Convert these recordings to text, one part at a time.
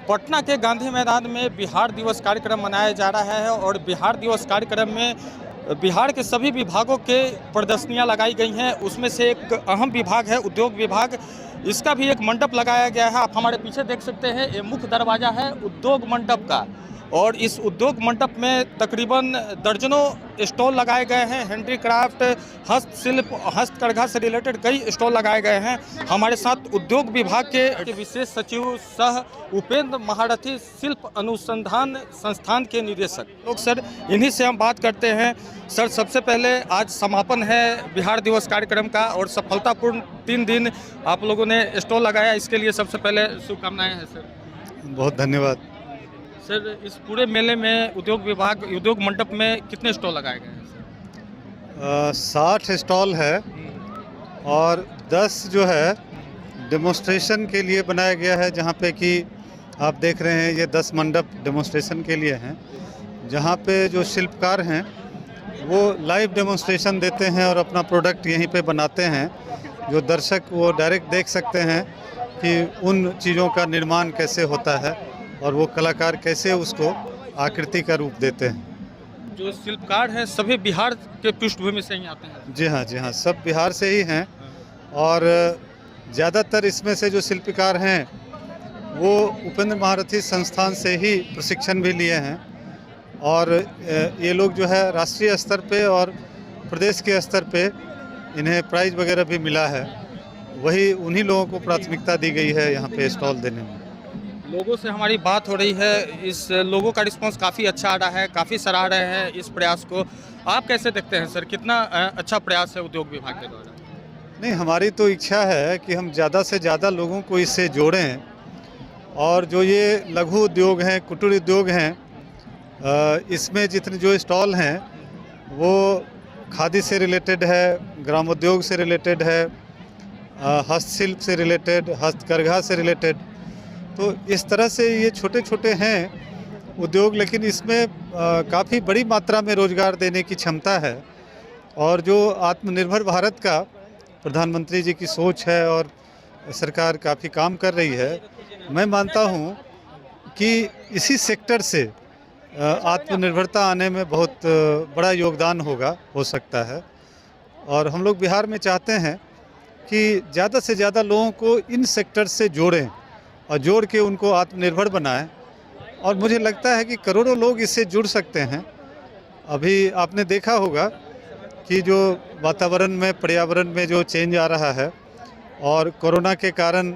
पटना के गांधी मैदान में बिहार दिवस कार्यक्रम मनाया जा रहा है और बिहार दिवस कार्यक्रम में बिहार के सभी विभागों के प्रदर्शनियां लगाई गई हैं। उसमें से एक अहम विभाग है उद्योग विभाग। इसका भी एक मंडप लगाया गया है। आप हमारे पीछे देख सकते हैं, ये मुख्य दरवाज़ा है उद्योग मंडप का और इस उद्योग मंडप में तकरीबन दर्जनों स्टॉल लगाए गए हैं। हैंडीक्राफ्ट, हस्तशिल्प, हस्तकरघा से रिलेटेड कई स्टॉल लगाए गए हैं। हमारे साथ उद्योग विभाग के विशेष सचिव सह उपेंद्र महारथी शिल्प अनुसंधान संस्थान के निदेशक लोग सर, इन्हीं से हम बात करते हैं। सर, सबसे पहले आज समापन है बिहार दिवस कार्यक्रम का और सफलतापूर्ण 3 दिन आप लोगों ने स्टॉल लगाया, इसके लिए सबसे पहले शुभकामनाएं हैं सर। बहुत धन्यवाद सर। इस पूरे मेले में उद्योग मंडप में कितने स्टॉल लगाए गए हैं सर? 60 स्टॉल है और 10 जो है डेमोन्स्ट्रेशन के लिए बनाया गया है, जहाँ पे कि आप देख रहे हैं ये 10 मंडप डेमोन्स्ट्रेशन के लिए हैं, जहाँ पे जो शिल्पकार हैं वो लाइव डेमोन्स्ट्रेशन देते हैं और अपना प्रोडक्ट यहीं पे बनाते हैं। जो दर्शक वो डायरेक्ट देख सकते हैं कि उन चीज़ों का निर्माण कैसे होता है और वो कलाकार कैसे उसको आकृति का रूप देते हैं। जो शिल्पकार हैं सभी बिहार के पृष्ठभूमि से ही आते हैं? जी हाँ, सब बिहार से ही हैं और ज़्यादातर इसमें से जो शिल्पकार हैं वो उपेंद्र महारथी संस्थान से ही प्रशिक्षण भी लिए हैं और ये लोग जो है राष्ट्रीय स्तर पे और प्रदेश के स्तर पे इन्हें प्राइज़ वगैरह भी मिला है। वही उन्हीं लोगों को प्राथमिकता दी गई है यहाँ पे स्टॉल देने में। लोगों से हमारी बात हो रही है, इस लोगों का रिस्पांस काफ़ी अच्छा आ रहा है, काफ़ी सराह रहे हैं इस प्रयास को। आप कैसे देखते हैं सर, कितना अच्छा प्रयास है उद्योग विभाग के द्वारा? नहीं, हमारी तो इच्छा है कि हम ज़्यादा से ज़्यादा लोगों को इससे जोड़ें और जो ये लघु उद्योग हैं, कुटीर उद्योग हैं, इसमें जितने जो स्टॉल हैं वो खादी से रिलेटेड है, ग्रामोद्योग से रिलेटेड है, हस्तशिल्प से रिलेटेड, हस्तकरघा से रिलेटेड। तो इस तरह से ये छोटे छोटे हैं उद्योग, लेकिन इसमें काफ़ी बड़ी मात्रा में रोज़गार देने की क्षमता है और जो आत्मनिर्भर भारत का प्रधानमंत्री जी की सोच है और सरकार काफ़ी काम कर रही है। मैं मानता हूँ कि इसी सेक्टर से आत्मनिर्भरता आने में बहुत बड़ा योगदान हो सकता है और हम लोग बिहार में चाहते हैं कि ज़्यादा से ज़्यादा लोगों को इन सेक्टर से जोड़ें और जोड़ के उनको आत्मनिर्भर बनाएं और मुझे लगता है कि करोड़ों लोग इससे जुड़ सकते हैं। अभी आपने देखा होगा कि जो वातावरण में, पर्यावरण में जो चेंज आ रहा है और कोरोना के कारण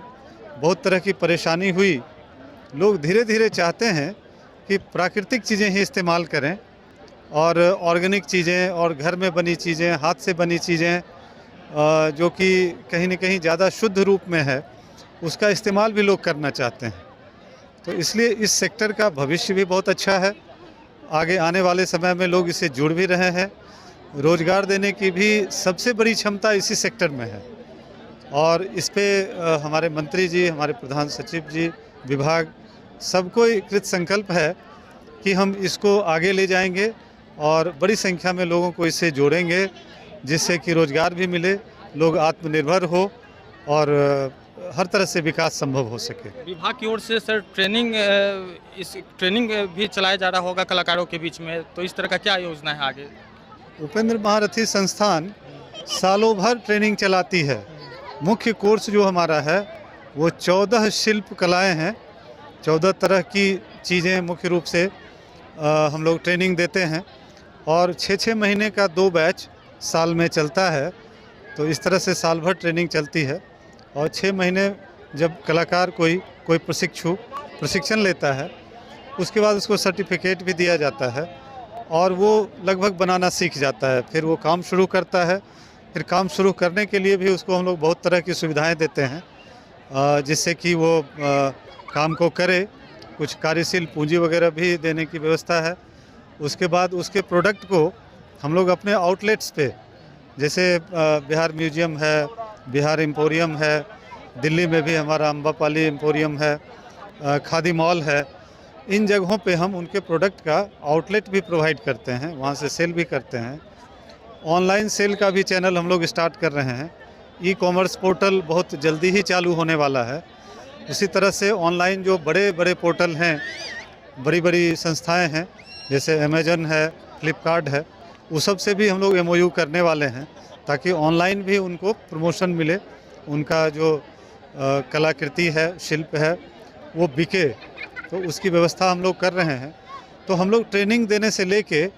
बहुत तरह की परेशानी हुई, लोग धीरे धीरे चाहते हैं कि प्राकृतिक चीज़ें ही इस्तेमाल करें और ऑर्गेनिक चीज़ें और घर में बनी चीज़ें, हाथ से बनी चीज़ें जो कि कहीं न कहीं ज़्यादा शुद्ध रूप में है, उसका इस्तेमाल भी लोग करना चाहते हैं। तो इसलिए इस सेक्टर का भविष्य भी बहुत अच्छा है। आगे आने वाले समय में लोग इससे जुड़ भी रहे हैं। रोज़गार देने की भी सबसे बड़ी क्षमता इसी सेक्टर में है और इस पे हमारे मंत्री जी, हमारे प्रधान सचिव जी, विभाग सबको कृत संकल्प है कि हम इसको आगे ले जाएंगे और बड़ी संख्या में लोगों को इससे जोड़ेंगे, जिससे कि रोज़गार भी मिले, लोग आत्मनिर्भर हो और हर तरह से विकास संभव हो सके। विभाग की ओर से सर ट्रेनिंग भी चलाया जा रहा होगा कलाकारों के बीच में, तो इस तरह का क्या योजना है आगे? उपेंद्र महारथी संस्थान सालों भर ट्रेनिंग चलाती है। मुख्य कोर्स जो हमारा है वो 14 शिल्प कलाएँ हैं, 14 तरह की चीज़ें मुख्य रूप से हम लोग ट्रेनिंग देते हैं और 6-6 महीने का 2 बैच साल में चलता है। तो इस तरह से साल भर ट्रेनिंग चलती है और 6 महीने जब कलाकार कोई प्रशिक्षण लेता है, उसके बाद उसको सर्टिफिकेट भी दिया जाता है और वो लगभग बनाना सीख जाता है। फिर वो काम शुरू करता है। फिर काम शुरू करने के लिए भी उसको हम लोग बहुत तरह की सुविधाएं देते हैं, जिससे कि वो काम को करे। कुछ कार्यशील पूंजी वगैरह भी देने की व्यवस्था है। उसके बाद उसके प्रोडक्ट को हम लोग अपने आउटलेट्स पे, जैसे बिहार म्यूजियम है, बिहार एम्पोरियम है, दिल्ली में भी हमारा अम्बापाली एम्पोरियम है, खादी मॉल है, इन जगहों पे हम उनके प्रोडक्ट का आउटलेट भी प्रोवाइड करते हैं, वहाँ से सेल भी करते हैं। ऑनलाइन सेल का भी चैनल हम लोग स्टार्ट कर रहे हैं। ई कॉमर्स पोर्टल बहुत जल्दी ही चालू होने वाला है उसी तरह से ऑनलाइन जो बड़े बड़े पोर्टल हैं, बड़ी बड़ी संस्थाएं हैं, जैसे अमेजन है, फ्लिपकार्ट है, उस सब से भी हम लोग MOU करने वाले हैं, ताकि ऑनलाइन भी उनको प्रमोशन मिले, उनका जो कलाकृति है, शिल्प है, वो बिके, तो उसकी व्यवस्था हम लोग कर रहे हैं। तो हम लोग ट्रेनिंग देने से लेके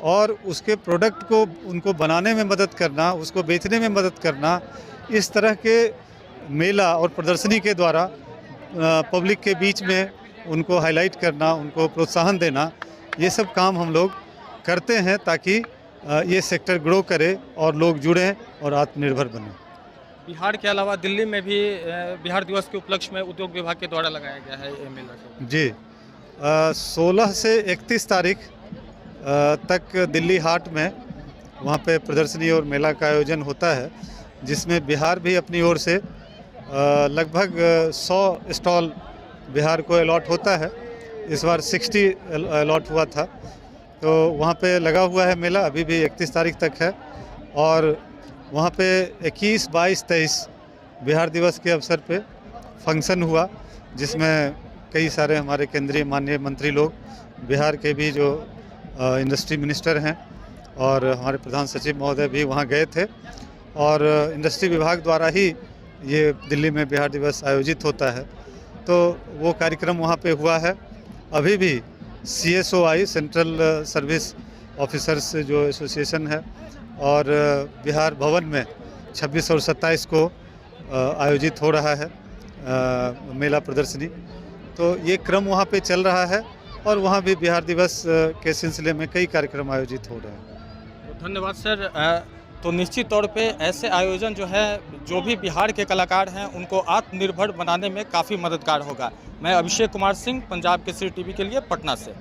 और उसके प्रोडक्ट को उनको बनाने में मदद करना, उसको बेचने में मदद करना, इस तरह के मेला और प्रदर्शनी के द्वारा पब्लिक के बीच में उनको हाईलाइट करना, उनको प्रोत्साहन देना, ये सब काम हम लोग करते हैं, ताकि ये सेक्टर ग्रो करे और लोग जुड़ें और आत्मनिर्भर बने। बिहार के अलावा दिल्ली में भी बिहार दिवस के उपलक्ष्य में उद्योग विभाग के द्वारा लगाया गया है ये मेला। जी, 16 से 31 तारीख तक दिल्ली हाट में वहाँ पे प्रदर्शनी और मेला का आयोजन होता है, जिसमें बिहार भी अपनी ओर से लगभग 100 स्टॉल बिहार को अलॉट होता है। इस बार 60 अलॉट हुआ था, तो वहाँ पे लगा हुआ है मेला, अभी भी 31 तारीख तक है। और वहाँ पे 21, 22, 23 बिहार दिवस के अवसर पे फंक्शन हुआ, जिसमें कई सारे हमारे केंद्रीय माननीय मंत्री लोग, बिहार के भी जो इंडस्ट्री मिनिस्टर हैं और हमारे प्रधान सचिव महोदय भी वहाँ गए थे। और इंडस्ट्री विभाग द्वारा ही ये दिल्ली में बिहार दिवस आयोजित होता है, तो वो कार्यक्रम वहाँ पे हुआ है। अभी भी CSOI, सेंट्रल सर्विस ऑफिसर्स जो एसोसिएशन है, और बिहार भवन में 26 और 27 को आयोजित हो रहा है मेला प्रदर्शनी। तो ये क्रम वहाँ पे चल रहा है, और वहाँ भी बिहार दिवस के सिलसिले में कई कार्यक्रम आयोजित हो रहे हैं। धन्यवाद सर। तो निश्चित तौर पे ऐसे आयोजन जो है, जो भी बिहार के कलाकार हैं उनको आत्मनिर्भर बनाने में काफ़ी मददगार होगा। मैं अभिषेक कुमार सिंह, पंजाब केसरी टीवी के लिए पटना से।